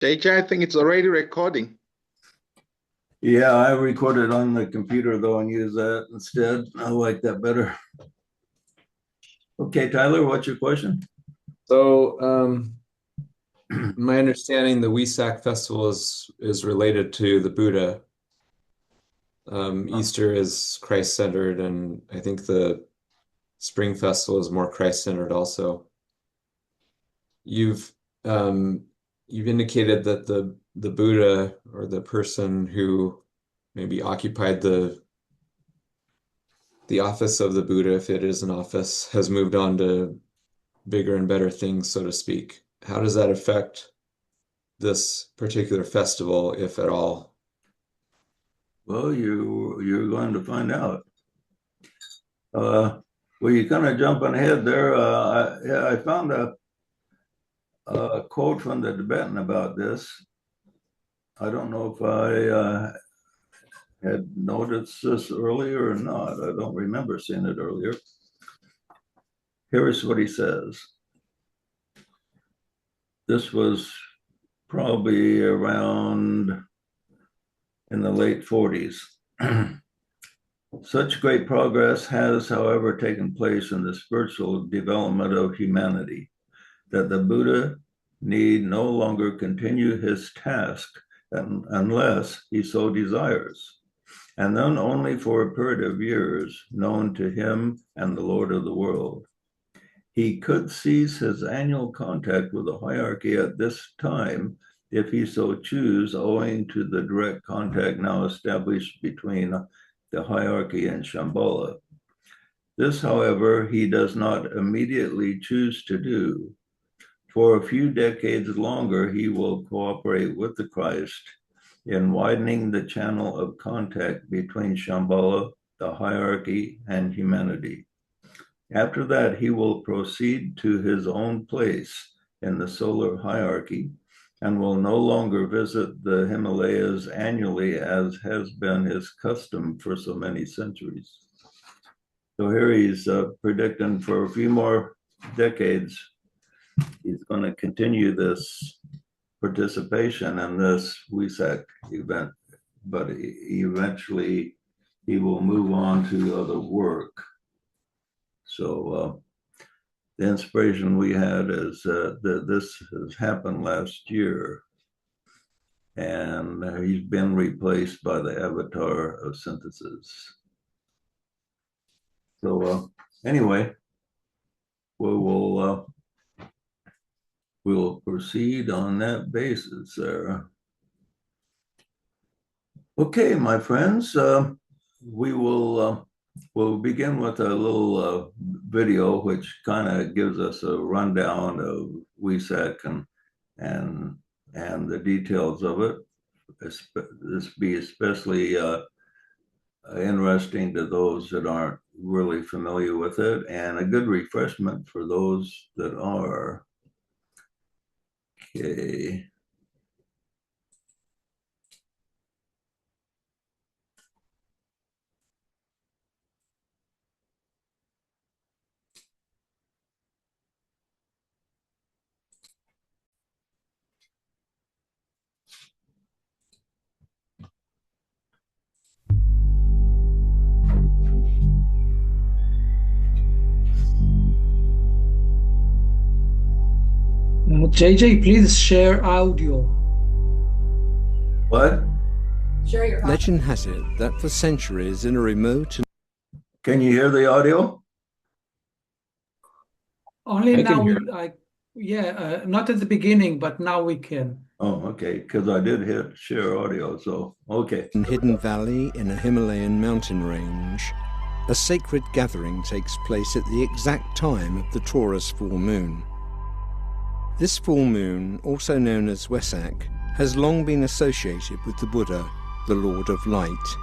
JJ, I think it's already recording. Yeah, I recorded on the computer though and use that instead. I like that better. Okay, Tyler, what's your question? So, my understanding, the Wesak festival is related to the Buddha. Easter is Christ-centered, and I think the Spring Festival is more Christ-centered also. You've you've indicated that the Buddha, or the person who maybe occupied the office of the Buddha, if it is an office, has moved on to bigger and better things, so to speak. How does that affect this particular festival, if at all? Well, you're going to find out. Well, you're kind of jumping ahead there. I found a quote from the Tibetan about this. I don't know if I had noticed this earlier or not. I don't remember seeing it earlier. Here's what he says. This was probably around in the late 40s. Such great progress has, however, taken place in the spiritual development of humanity that the Buddha need no longer continue his task unless he so desires, and then only for a period of years known to him and the Lord of the world. He could cease his annual contact with the hierarchy at this time if he so choose, owing to the direct contact now established between the hierarchy and Shambhala. This, however, he does not immediately choose to do. For a few decades longer, he will cooperate with the Christ in widening the channel of contact between Shambhala, the hierarchy, and humanity. After that, he will proceed to his own place in the solar hierarchy and will no longer visit the Himalayas annually as has been his custom for so many centuries. So here he's predicting for a few more decades, he's going to continue this participation in this Wesak event, but eventually he will move on to other work. So the inspiration we had is that this has happened last year, and he's been replaced by the avatar of synthesis. So anyway, we'll proceed on that basis there. Okay, my friends, we'll begin with a little video which kind of gives us a rundown of Wesak and the details of it. This be especially interesting to those that aren't really familiar with it, and a good refreshment for those that are. Okay. JJ, please share audio. What? Legend has it that for centuries in a remote... Can you hear the audio? Only I now, can not at the beginning, but now we can. Oh, okay, because I did hit share audio, so okay. In hidden valley in a Himalayan mountain range, a sacred gathering takes place at the exact time of the Taurus full moon. This full moon, also known as Wesak, has long been associated with the Buddha, the Lord of Light,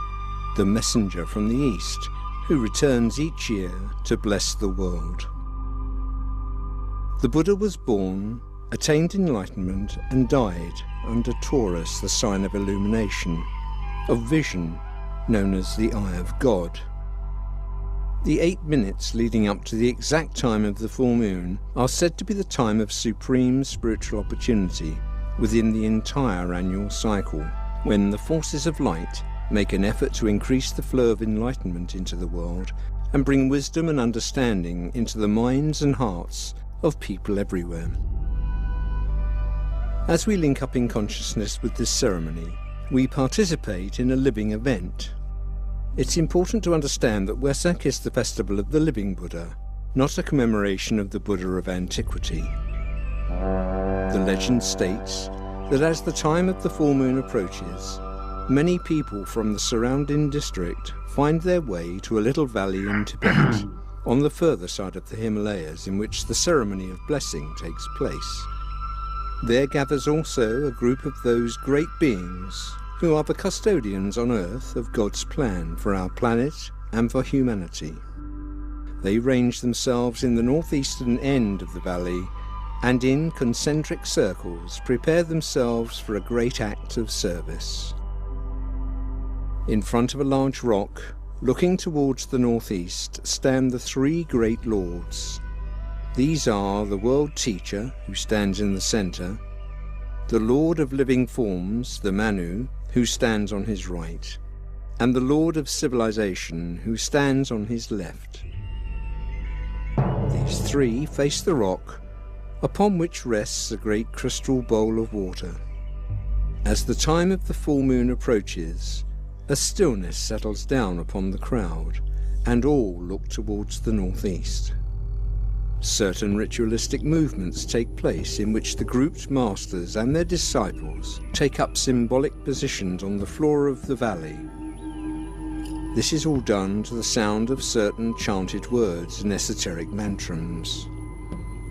the messenger from the East, who returns each year to bless the world. The Buddha was born, attained enlightenment, and died under Taurus, the sign of illumination, of vision, known as the Eye of God. The 8 minutes leading up to the exact time of the full moon are said to be the time of supreme spiritual opportunity, within the entire annual cycle, when the forces of light make an effort to increase the flow of enlightenment into the world and bring wisdom and understanding into the minds and hearts of people everywhere. As we link up in consciousness with this ceremony, we participate in a living event. It's important to understand that Wesak is the festival of the living Buddha, not a commemoration of the Buddha of antiquity. The legend states that as the time of the full moon approaches, many people from the surrounding district find their way to a little valley in Tibet, on the further side of the Himalayas, in which the ceremony of blessing takes place. There gathers also a group of those great beings who are the custodians on earth of God's plan for our planet and for humanity. They range themselves in the northeastern end of the valley and in concentric circles prepare themselves for a great act of service. In front of a large rock, looking towards the northeast, stand the three great lords. These are the world teacher, who stands in the center, the Lord of living forms, the Manu, who stands on his right, and the Lord of civilization, who stands on his left. These three face the rock, upon which rests a great crystal bowl of water. As the time of the full moon approaches, a stillness settles down upon the crowd, and all look towards the northeast. Certain ritualistic movements take place in which the grouped masters and their disciples take up symbolic positions on the floor of the valley. This is all done to the sound of certain chanted words and esoteric mantrams.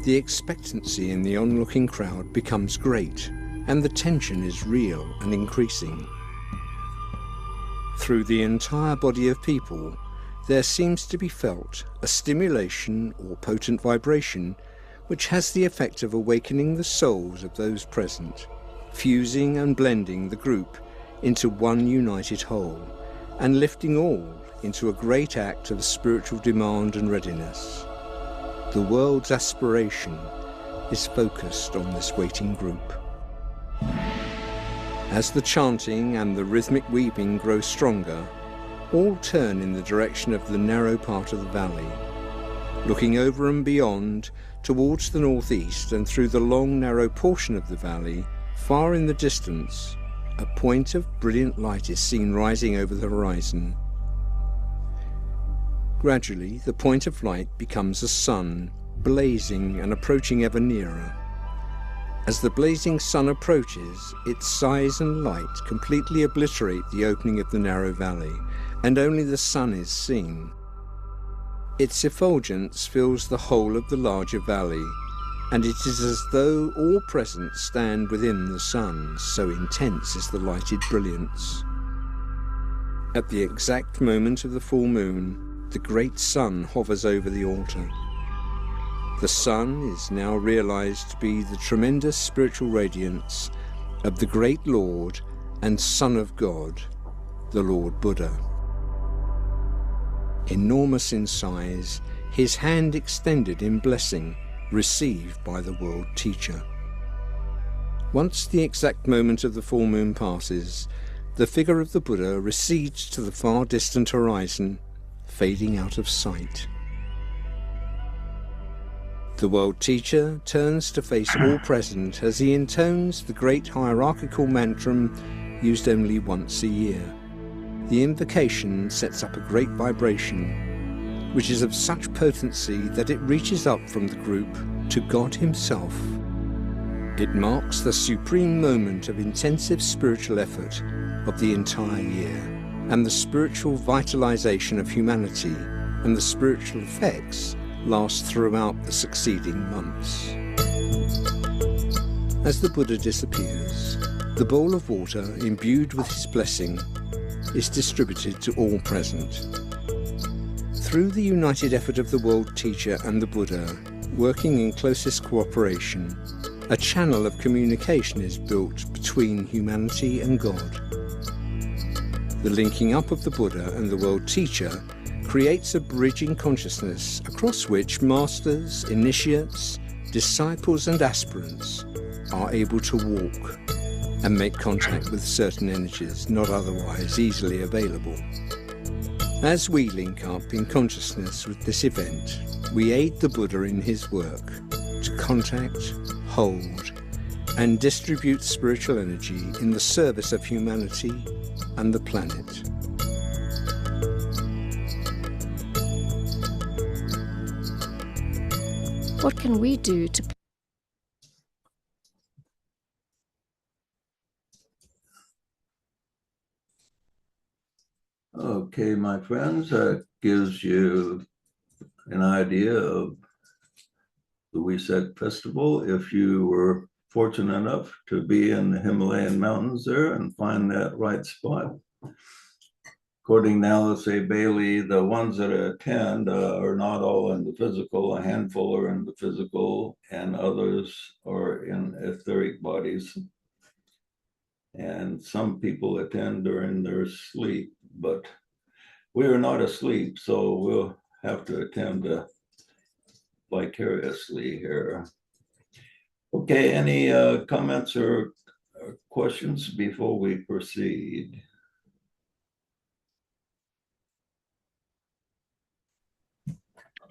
The expectancy in the onlooking crowd becomes great, and the tension is real and increasing. Through the entire body of people, there seems to be felt a stimulation or potent vibration which has the effect of awakening the souls of those present, fusing and blending the group into one united whole, and lifting all into a great act of spiritual demand and readiness. The world's aspiration is focused on this waiting group. As the chanting and the rhythmic weaving grow stronger, all turn in the direction of the narrow part of the valley, looking over and beyond towards the northeast, and through the long narrow portion of the valley, far in the distance, a point of brilliant light is seen rising over the horizon. Gradually, the point of light becomes a sun, blazing and approaching ever nearer. As the blazing sun approaches, its size and light completely obliterate the opening of the narrow valley, and only the sun is seen. Its effulgence fills the whole of the larger valley, and it is as though all present stand within the sun, so intense is the lighted brilliance. At the exact moment of the full moon, the great sun hovers over the altar. The sun is now realized to be the tremendous spiritual radiance of the great Lord and Son of God, the Lord Buddha. Enormous in size, his hand extended in blessing, received by the world teacher. Once the exact moment of the full moon passes, the figure of the Buddha recedes to the far distant horizon, fading out of sight. The world teacher turns to face all present as he intones the great hierarchical mantram used only once a year. The invocation sets up a great vibration, which is of such potency that it reaches up from the group to God himself. It marks the supreme moment of intensive spiritual effort of the entire year, and the spiritual vitalization of humanity and the spiritual effects last throughout the succeeding months. As the Buddha disappears, the bowl of water imbued with his blessing is distributed to all present. Through the united effort of the world teacher and the Buddha, working in closest cooperation, a channel of communication is built between humanity and God. The linking up of the Buddha and the world teacher creates a bridge in consciousness across which masters, initiates, disciples and aspirants are able to walk and make contact with certain energies not otherwise easily available. As we link up in consciousness with this event, we aid the Buddha in his work to contact, hold, and distribute spiritual energy in the service of humanity and the planet. What can we do to Okay, my friends, that gives you an idea of the Wesak Festival. If you were fortunate enough to be in the Himalayan mountains there and find that right spot. According now, let's say Bailey, the ones that attend are not all in the physical. A handful are in the physical, and others are in etheric bodies. And some people attend during their sleep, but we are not asleep, so we'll have to attend vicariously here. Okay, any comments or questions before we proceed?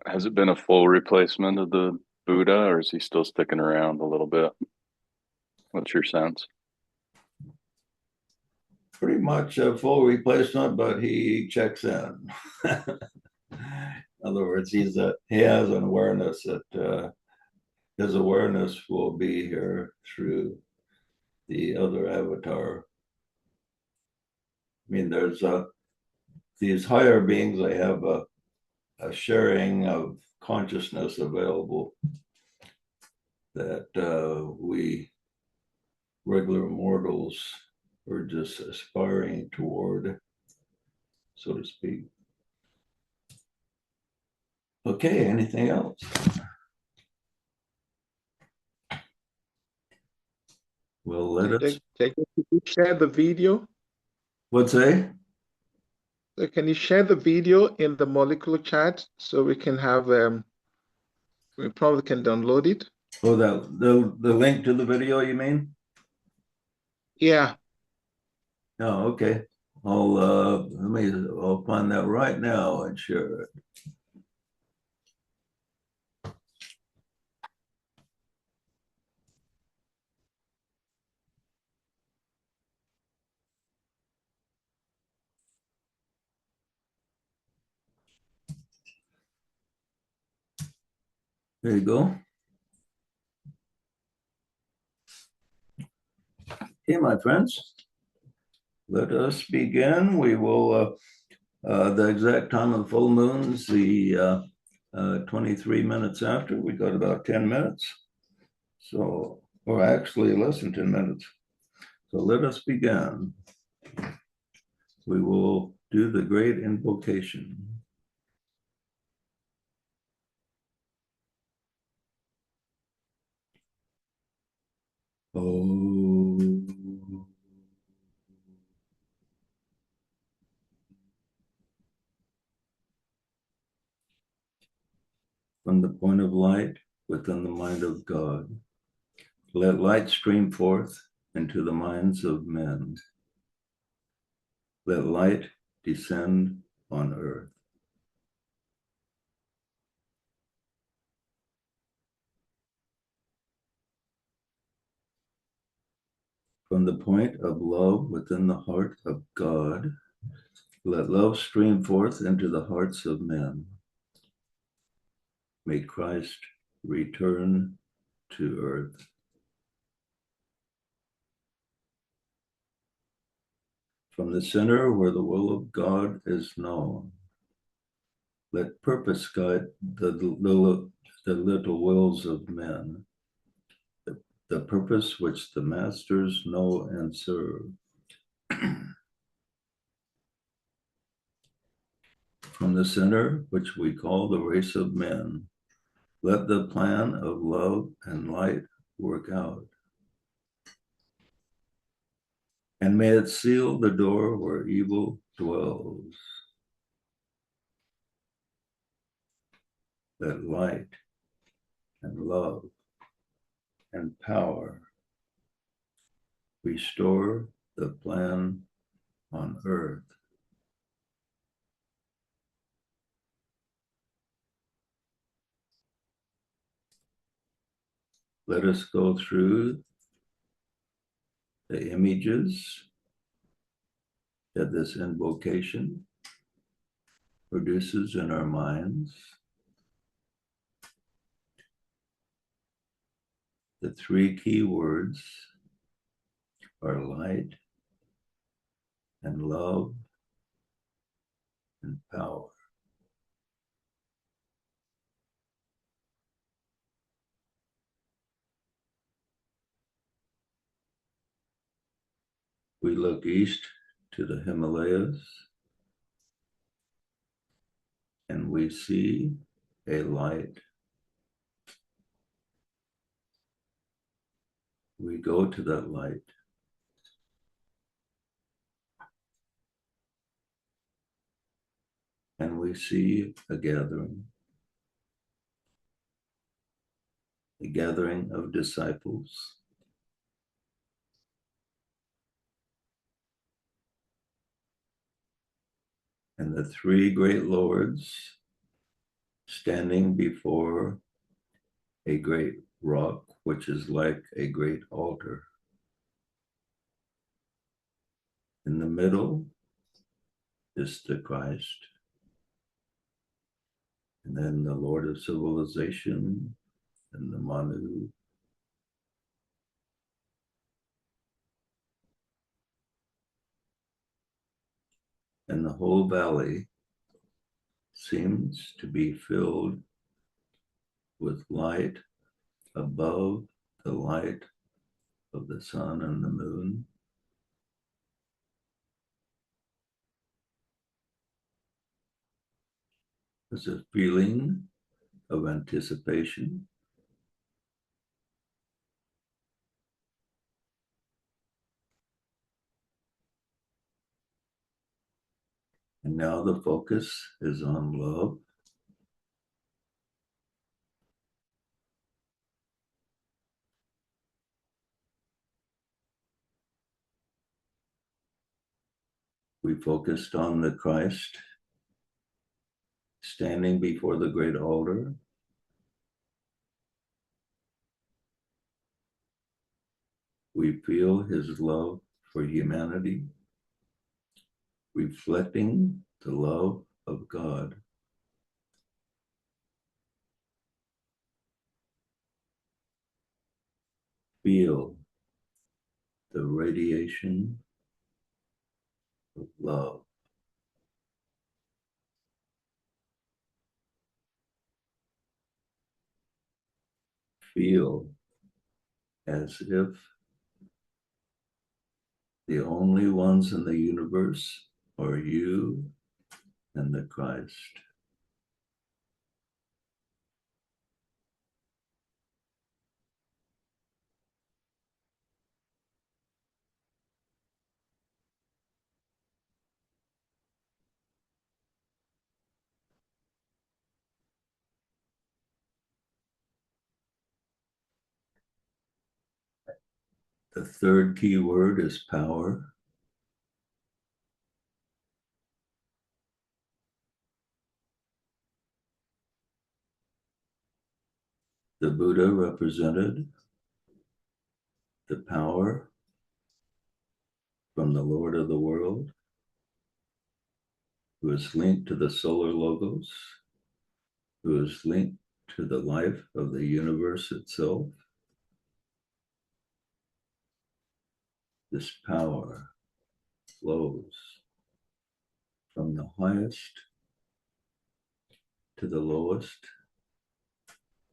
Has it been a full replacement of the Buddha, or is he still sticking around a little bit? What's your sense? Pretty much a full replacement, but he checks in. In other words, he has an awareness that his awareness will be here through the other avatar. I mean, there's these higher beings, they have a sharing of consciousness available that we regular mortals are just aspiring toward, so to speak. Okay, anything else? Well, let us. Can you share the video? What's that? So can you share the video in the molecular chat so we can have we probably can download it? Oh, the link to the video, you mean? Yeah. Oh, okay. I'll find that right now and share it. There you go. Okay, my friends, let us begin. We will, the exact time of the full moon's the 23 minutes after. We got about 10 minutes. So, or actually less than 10 minutes. So let us begin. We will do the Great Invocation. Oh. From the point of light within the mind of God, let light stream forth into the minds of men. Let light descend on earth. From the point of love within the heart of God, let love stream forth into the hearts of men. May Christ return to earth. From the center where the will of God is known, let purpose guide the little wills of men, the purpose which the masters know and serve. From the center, which we call the race of men, let the plan of love and light work out. And may it seal the door where evil dwells. Let light and love and power restore the plan on earth. Let us go through the images that this invocation produces in our minds. The three key words are light and love and power. We look east to the Himalayas and we see a light. We go to that light. And we see a gathering of disciples. And the three great lords standing before a great rock, which is like a great altar. In the middle is the Christ, and then the Lord of Civilization, and the Manu, and the whole valley seems to be filled with light above the light of the sun and the moon. There's a feeling of anticipation. And now the focus is on love. We focused on the Christ standing before the great altar. We feel his love for humanity, reflecting the love of God. Feel the radiation of love. Feel as if the only ones in the universe are you and the Christ. The third key word is power. The Buddha represented the power from the Lord of the world, who is linked to the solar logos, who is linked to the life of the universe itself. This power flows from the highest to the lowest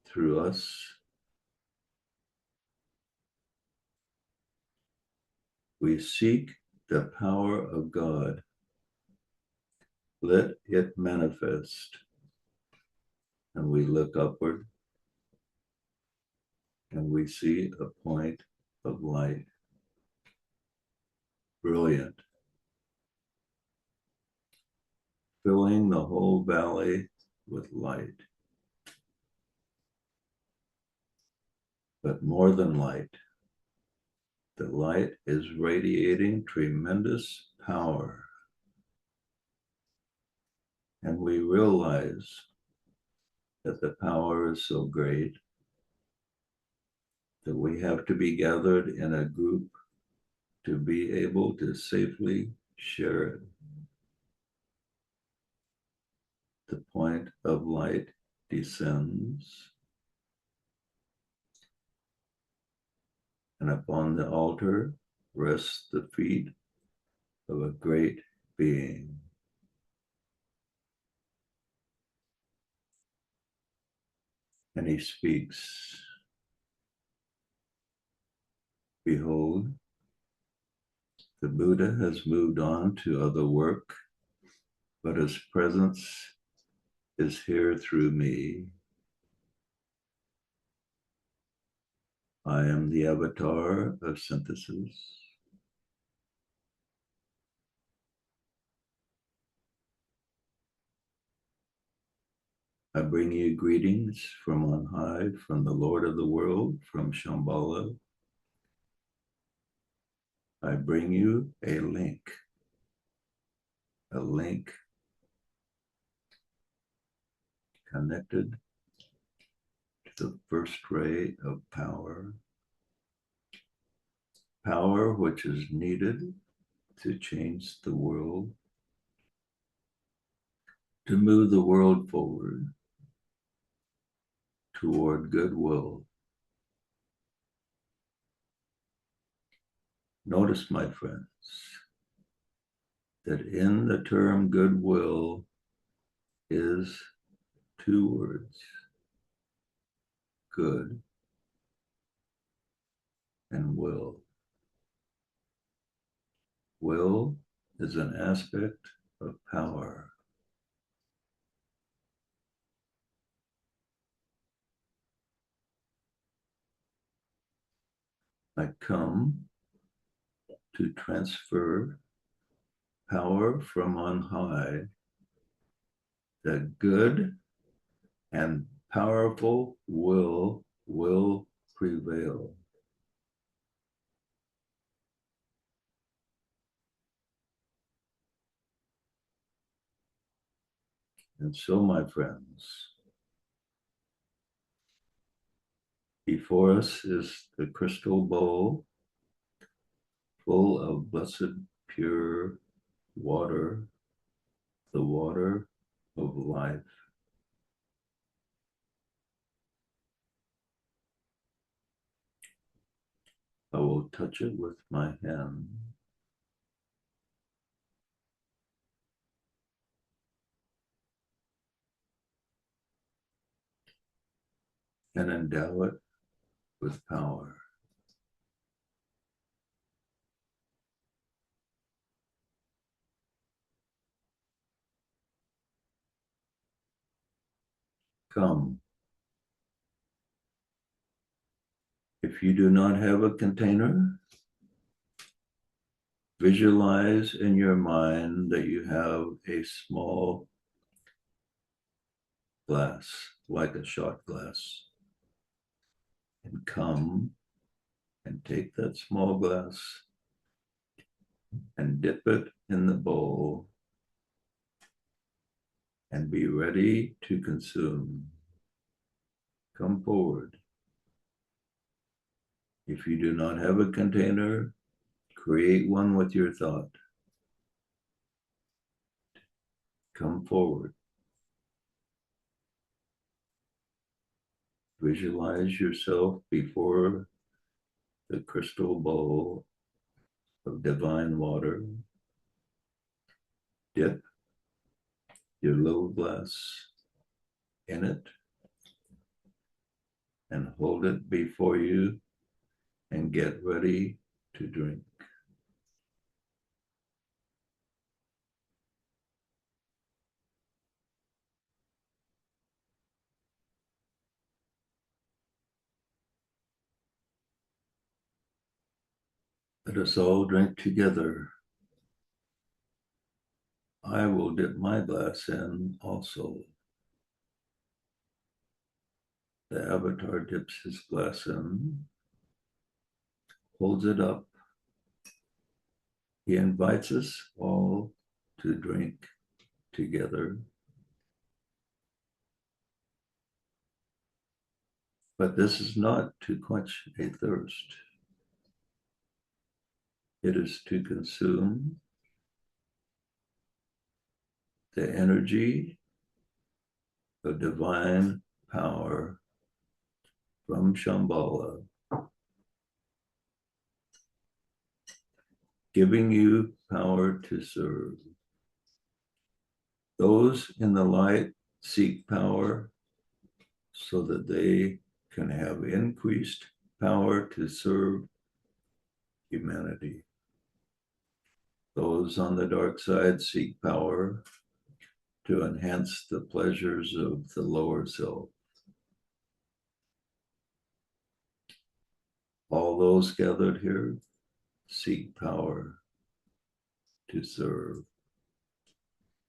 through us. We seek the power of God. Let it manifest. And we look upward and we see a point of light, brilliant, filling the whole valley with light. But more than light, The light is radiating tremendous power. And we realize that the power is so great that we have to be gathered in a group to be able to safely share it. The point of light descends, and upon the altar rests the feet of a great being. And he speaks, "Behold, the Buddha has moved on to other work, but his presence is here through me. I am the avatar of synthesis. I bring you greetings from on high, from the Lord of the world, from Shambhala. I bring you a link connected to the first ray of power, power which is needed to change the world, to move the world forward toward goodwill." Notice, my friends, that in the term goodwill is two words: good and will. Will is an aspect of power. I come to transfer power from on high, that good and powerful will prevail. And so, my friends, before us is the crystal bowl full of blessed, pure water, the water of life. I will touch it with my hand. And endow it with power. Come. If you do not have a container, visualize in your mind that you have a small glass, like a shot glass, and come and take that small glass and dip it in the bowl and be ready to consume. Come forward. If you do not have a container, create one with your thought. Come forward. Visualize yourself before the crystal bowl of divine water. Dip your little glass in it and hold it before you and get ready to drink. Let us all drink together. I will dip my glass in also. The avatar dips his glass in, holds it up He invites us all to drink together. But this is not to quench a thirst. It is to consume the energy of divine power from Shambhala, giving you power to serve. Those in the light seek power so that they can have increased power to serve humanity. Those on the dark side seek power to enhance the pleasures of the lower self. All those gathered here seek power to serve.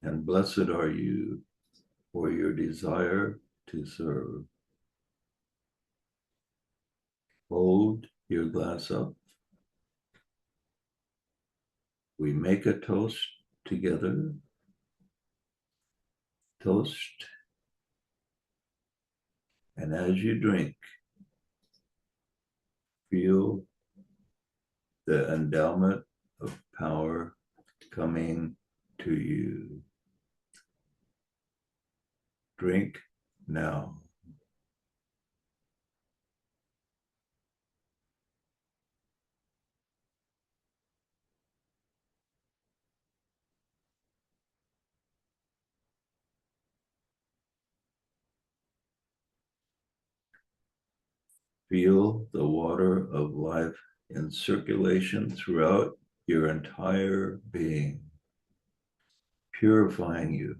And blessed are you for your desire to serve. Hold your glass up. We make a toast together. Toast. And as you drink, feel the endowment of power coming to you. Drink now. Feel the water of life in circulation throughout your entire being, purifying you,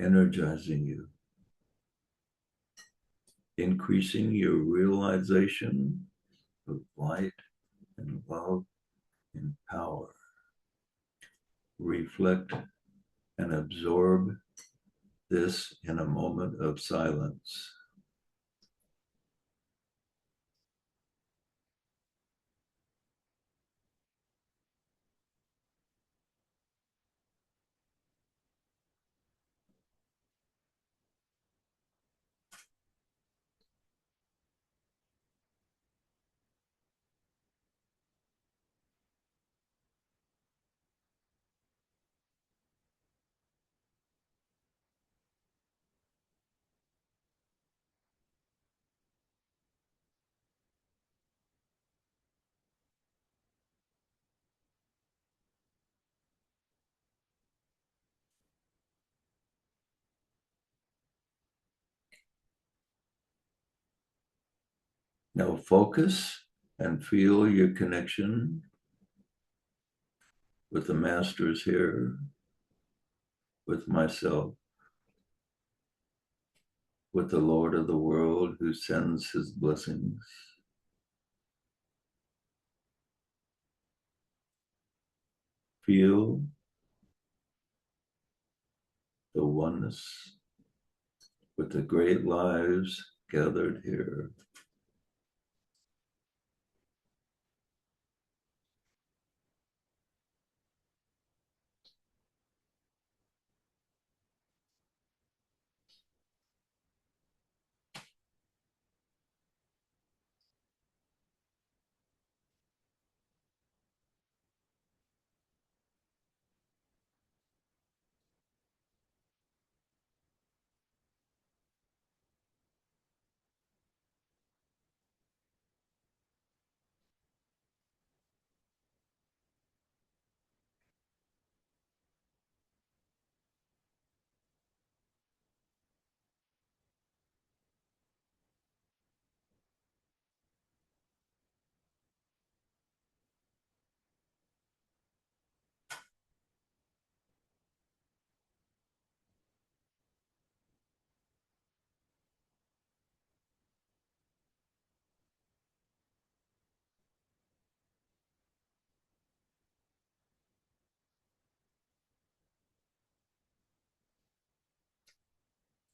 energizing you, increasing your realization of light and love and power. Reflect and absorb this in a moment of silence. Now focus and feel your connection with the masters here, with myself, with the Lord of the world who sends his blessings. Feel the oneness with the great lives gathered here.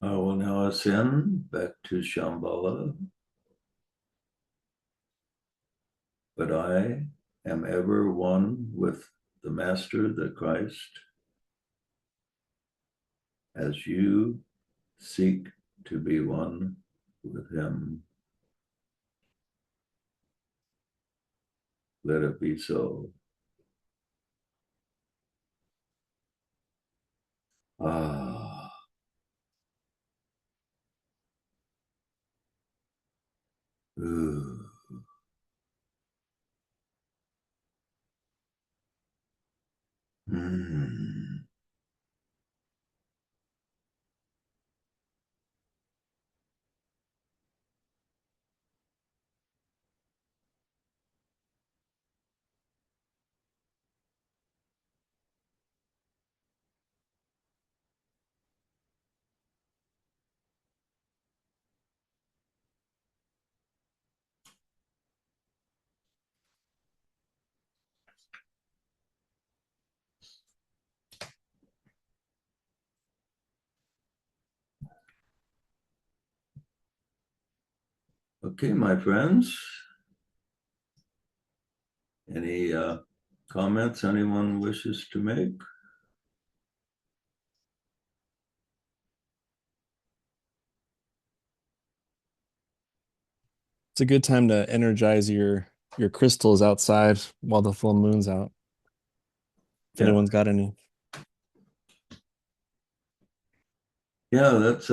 I will now ascend back to Shambhala, but I am ever one with the Master, the Christ, as you seek to be one with him. Let it be so. Ah. Ooh. Mm. Okay, my friends. Any comments anyone wishes to make? It's a good time to energize your crystals outside while the full moon's out. If Yeah. anyone's got any. Yeah, that's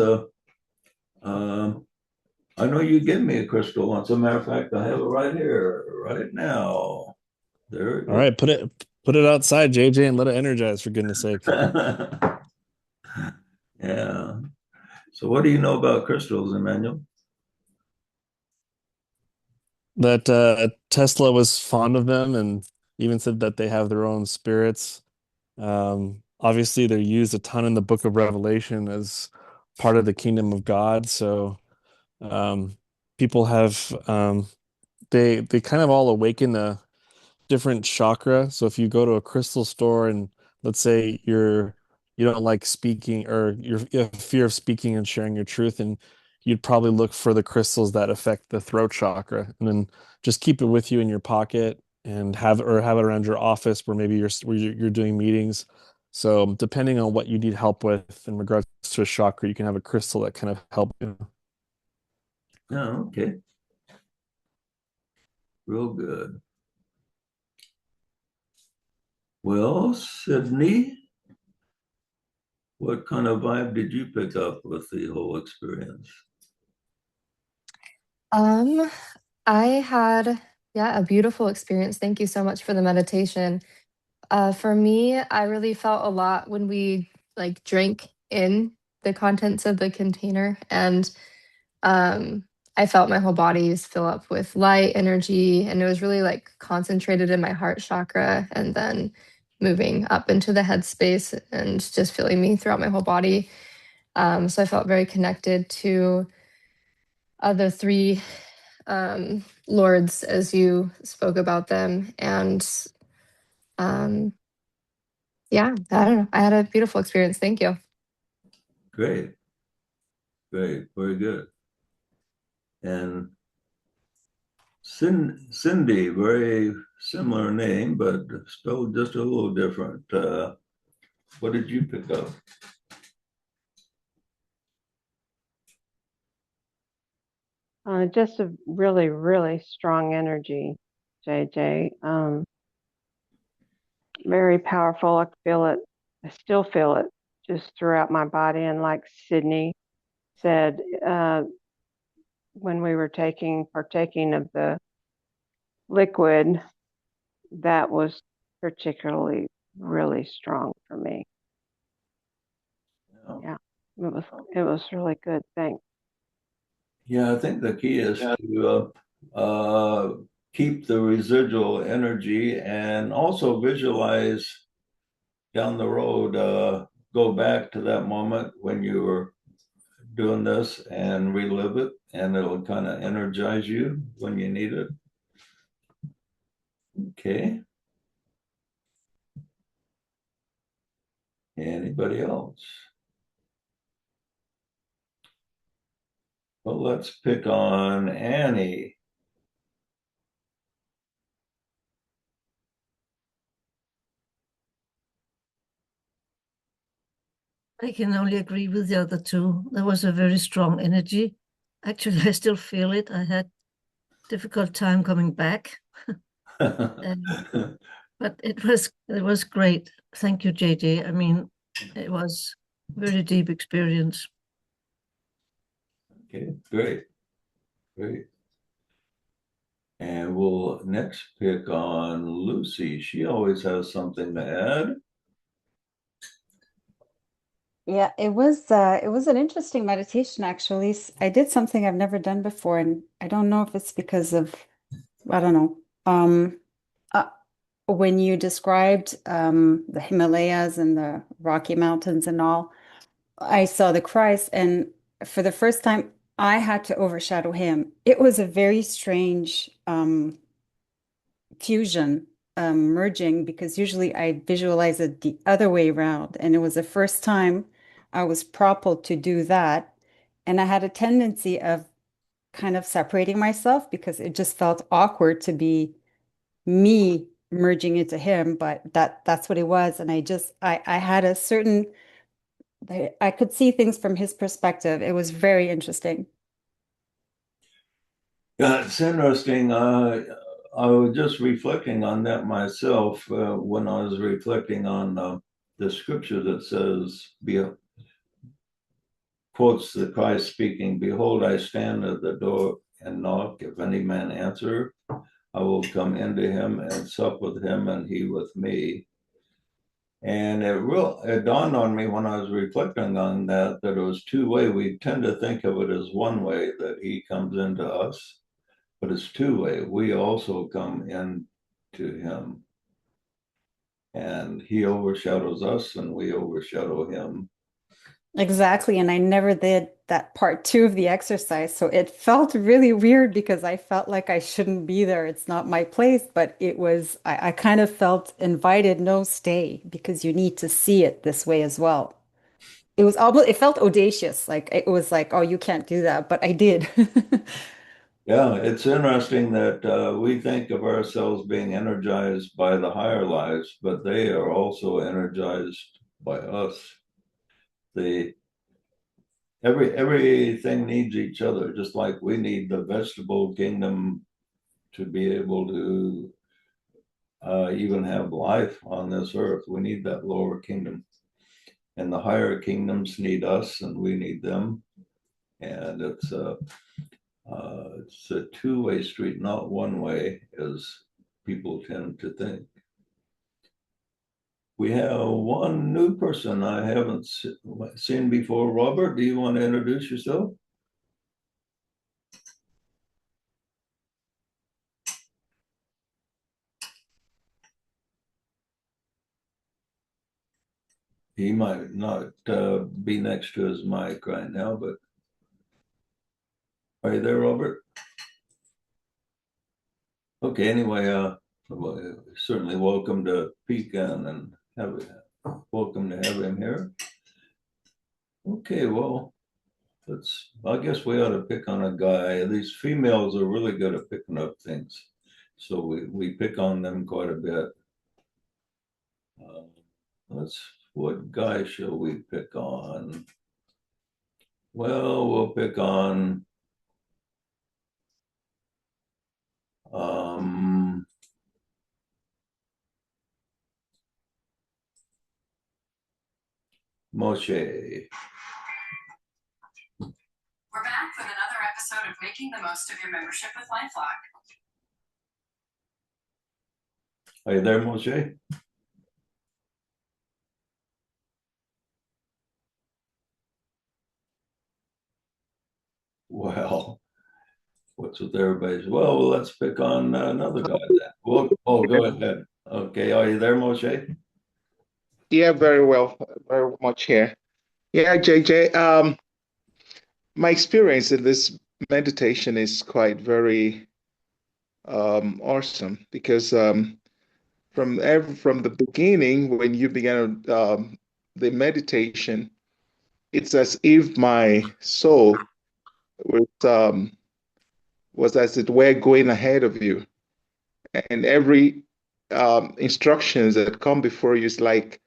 I know you gave me a crystal once. As a matter of fact, I have it right here, right now. There it All right, put it outside, JJ, and let it energize, for goodness sake. Yeah. So what do you know about crystals, Emmanuel? That Tesla was fond of them and even said that they have their own spirits. Obviously, they're used a ton in the Book of Revelation as part of the kingdom of God. So um, people have they kind of all awaken a different chakra. So if you go to a crystal store and let's say you don't like speaking or you have fear of speaking and sharing your truth, and you'd probably look for the crystals that affect the throat chakra, and then just keep it with you in your pocket and have it around your office where maybe you're doing meetings. So depending on what you need help with in regards to a chakra, you can have a crystal that kind of help you. Oh, okay. Real good. Well, Sydney, what kind of vibe did you pick up with the whole experience? Um, I had, yeah, a beautiful experience. Thank you so much for the meditation. For me, I really felt a lot when we like drank in the contents of the container, and um, I felt my whole body just fill up with light energy, and it was really like concentrated in my heart chakra, and then moving up into the head space and just feeling me throughout my whole body. So I felt very connected to the three lords as you spoke about them. And yeah, I don't know. I had a beautiful experience. Thank you. Great. Great. Very good. And Cindy, very similar name, but spelled just a little different. What did you pick up? Just a really, really strong energy, JJ. Very powerful. I feel it. I still feel it just throughout my body. And like Sydney said, when we were partaking of the liquid, that was particularly really strong for me. Yeah, it was really good. Thanks. Yeah, I think the key is to keep the residual energy and also visualize down the road, go back to that moment when you were doing this and relive it, and it'll kind of energize you when you need it. Okay. Anybody else? Well, let's pick on Annie. I can only agree with the other two. There was a very strong energy. Actually, I still feel it. I had difficult time coming back. But it was great. Thank you, JJ. I mean, it was very deep experience. Okay, great. And we'll next pick on Lucy. She always has something to add. Yeah, it was an interesting meditation actually. I did something I've never done before, and I don't know if it's because of I don't know. Uh, when you described the Himalayas and the Rocky Mountains and all, I saw the Christ, and for the first time, I had to overshadow him. It was a very strange fusion, merging, because usually I visualize it the other way around. And it was the first time I was propelled to do that. And I had a tendency of kind of separating myself because it just felt awkward to be me merging into him, but that's what it was. And I had a certain I could see things from his perspective. It was very interesting. Yeah, it's interesting. I was just reflecting on that myself when I was reflecting on the scripture that says, quotes the Christ speaking, "Behold, I stand at the door and knock. If any man answer, I will come into him and sup with him and he with me." And it dawned on me when I was reflecting on that it was two-way. We tend to think of it as one way, that he comes into us, but it's two-way. We also come into him, and he overshadows us and we overshadow him. Exactly. And I never did that part two of the exercise. So it felt really weird because I felt like I shouldn't be there. It's not my place, but I kind of felt invited, no, stay, because you need to see it this way as well. It felt audacious. Like it was like, oh, you can't do that, but I did. Yeah, it's interesting that we think of ourselves being energized by the higher lives, but they are also energized by us. Everything needs each other, just like we need the vegetable kingdom to be able to even have life on this earth. We need that lower kingdom, and the higher kingdoms need us, and we need them. And it's a two-way street, not one way, as people tend to think. We have one new person I haven't seen before. Robert, do you want to introduce yourself? He might not be next to his mic right now, but are you there, Robert? Okay, anyway, certainly welcome to Pecan and welcome to have him here. Okay, well, I guess we ought to pick on a guy. These females are really good at picking up things. So we pick on them quite a bit. What guy shall we pick on? Well, we'll pick on Moshe. We're back with another episode of Making the Most of Your Membership with LifeLock. Are you there, Moshe? Well, what's with everybody's? Well, let's pick on another guy then. Well, go ahead. Okay, are you there, Moshe? Yeah, very well, very much here. Yeah, JJ, my experience in this meditation is quite very awesome because from the beginning, when you began the meditation, it's as if my soul was as it were going ahead of you, and every instructions that come before you is like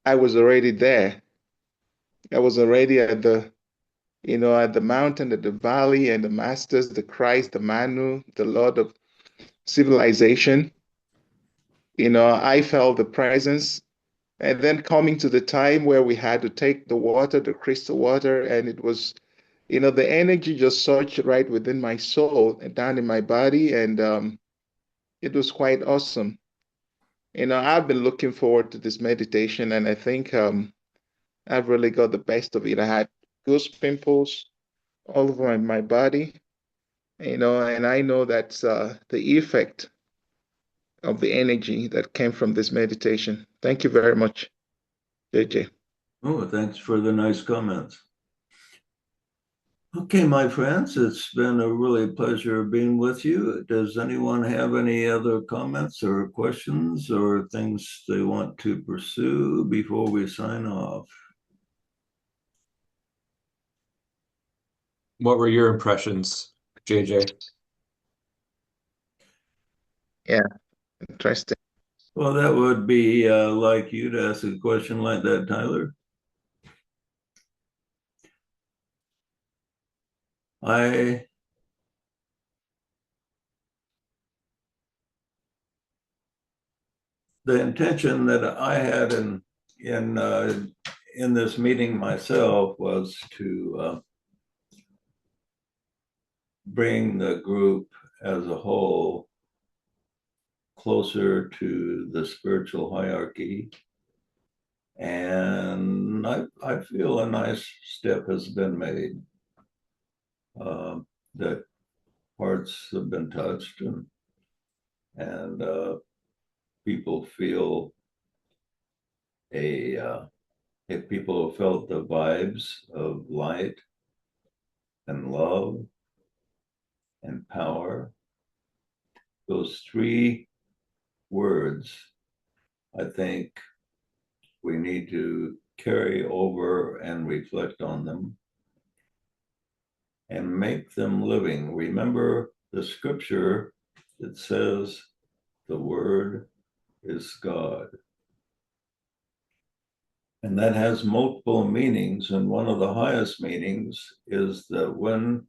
I was already there. I was already at the, at the mountain, at the valley, and the masters, the Christ, the Manu, the Lord of civilization. I felt the presence. And then coming to the time where we had to take the water, the crystal water, and it was, the energy just surged right within my soul and down in my body. And it was quite awesome. I've been looking forward to this meditation, and I think I've really got the best of it. I had goose pimples all over my body, and I know that's the effect of the energy that came from this meditation. Thank you very much, JJ. Oh, thanks for the nice comments. Okay, my friends, it's been a really pleasure being with you. Does anyone have any other comments or questions or things they want to pursue before we sign off? What were your impressions, JJ? Yeah, interesting. Well, that would be like you to ask a question like that, Tyler. The intention that I had in this meeting myself was to bring the group as a whole closer to the spiritual hierarchy. And I feel a nice step has been made, that hearts have been touched, and people feel if people have felt the vibes of light and love and power. Those three words, I think we need to carry over and reflect on them and make them living. Remember the scripture that says the word is God. And that has multiple meanings. And one of the highest meanings is that when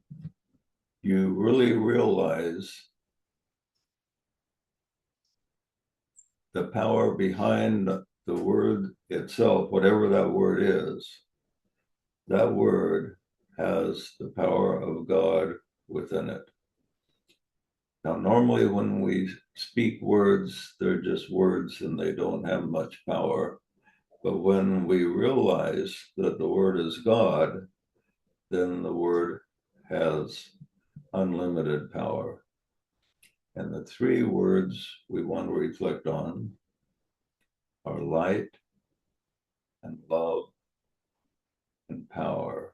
you really realize the power behind the word itself, whatever that word is, that word has the power of God within it. Now, normally when we speak words, they're just words and they don't have much power. But when we realize that the word is God, then the word has unlimited power. And the three words we want to reflect on are light and love and power.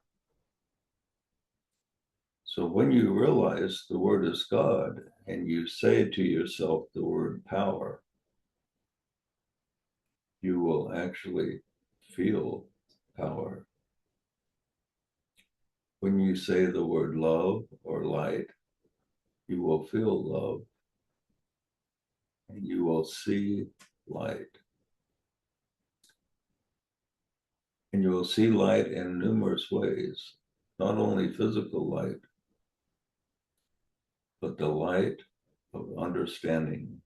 So when you realize the word is God and you say to yourself the word power, you will actually feel power. When you say the word love or light, you will feel love and you will see light. And you will see light in numerous ways, not only physical light, but the light of understanding.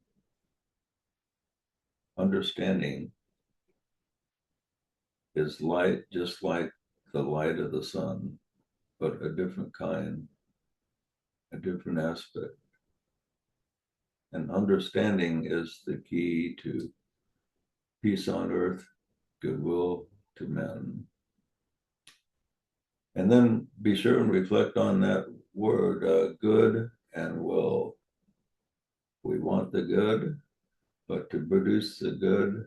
Understanding is light just like the light of the sun, but a different kind, a different aspect. And understanding is the key to peace on earth, goodwill to men. And then be sure and reflect on that word, good and will. We want the good, but to produce the good,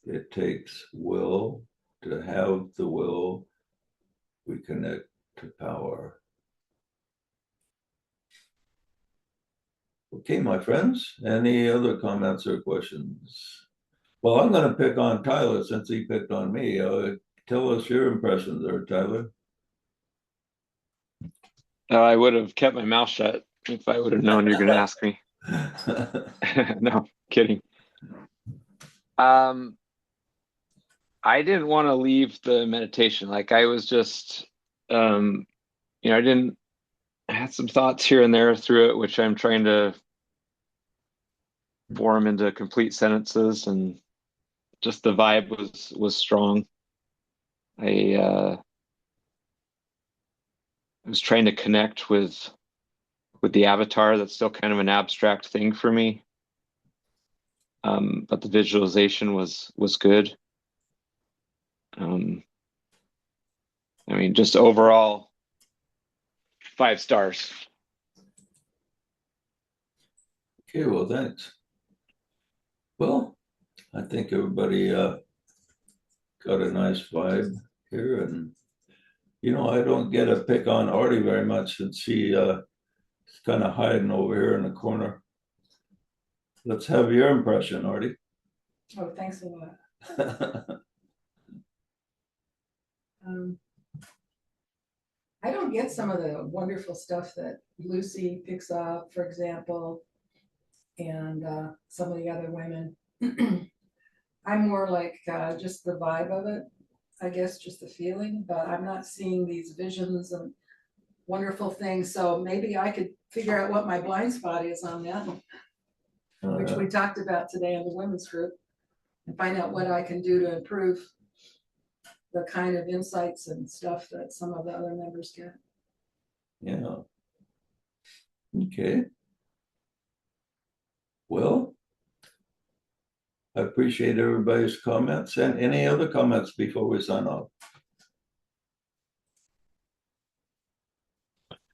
it takes will. To have the will, we connect to power. Okay, my friends, any other comments or questions? Well, I'm going to pick on Tyler since he picked on me. Tell us your impressions there, Tyler. I would have kept my mouth shut if I would have known you're going to ask me. No, kidding. I didn't want to leave the meditation. Like I was just, I had some thoughts here and there through it, which I'm trying to form into complete sentences, and just the vibe was strong. I was trying to connect with the avatar. That's still kind of an abstract thing for me. But the visualization was good. Just overall 5 stars. Okay, well, thanks. Well, I think everybody got a nice vibe here, and I don't get to pick on Artie very much since she's kind of hiding over here in the corner. Let's have your impression, Artie. Oh, thanks a lot. I don't get some of the wonderful stuff that Lucy picks up, for example, and some of the other women. I'm more like just the vibe of it, I guess, just the feeling, but I'm not seeing these visions and wonderful things. So maybe I could figure out what my blind spot is on that, which we talked about today in the women's group, and find out what I can do to improve the kind of insights and stuff that some of the other members get. Yeah. Okay. Well, I appreciate everybody's comments. And any other comments before we sign off?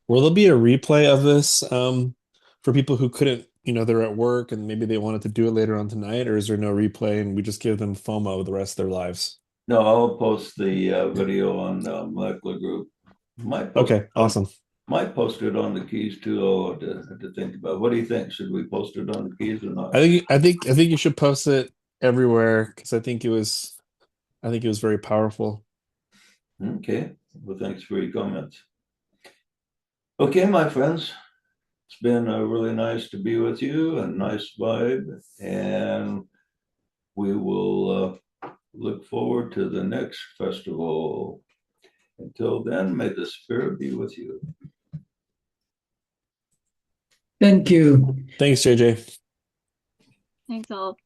Will there be a replay of this for people who couldn't, they're at work and maybe they wanted to do it later on tonight, or is there no replay and we just give them FOMO the rest of their lives? No, I'll post the video on the molecular group. Okay, awesome. Might post it on the keys too. I'll have to think about. What do you think? Should we post it on the keys or not? I think you should post it everywhere because I think it was very powerful. Okay. Well, thanks for your comments. Okay, my friends. It's been really nice to be with you, a nice vibe, and we will look forward to the next festival. Until then, may the spirit be with you. Thank you. Thanks, JJ. Thanks all.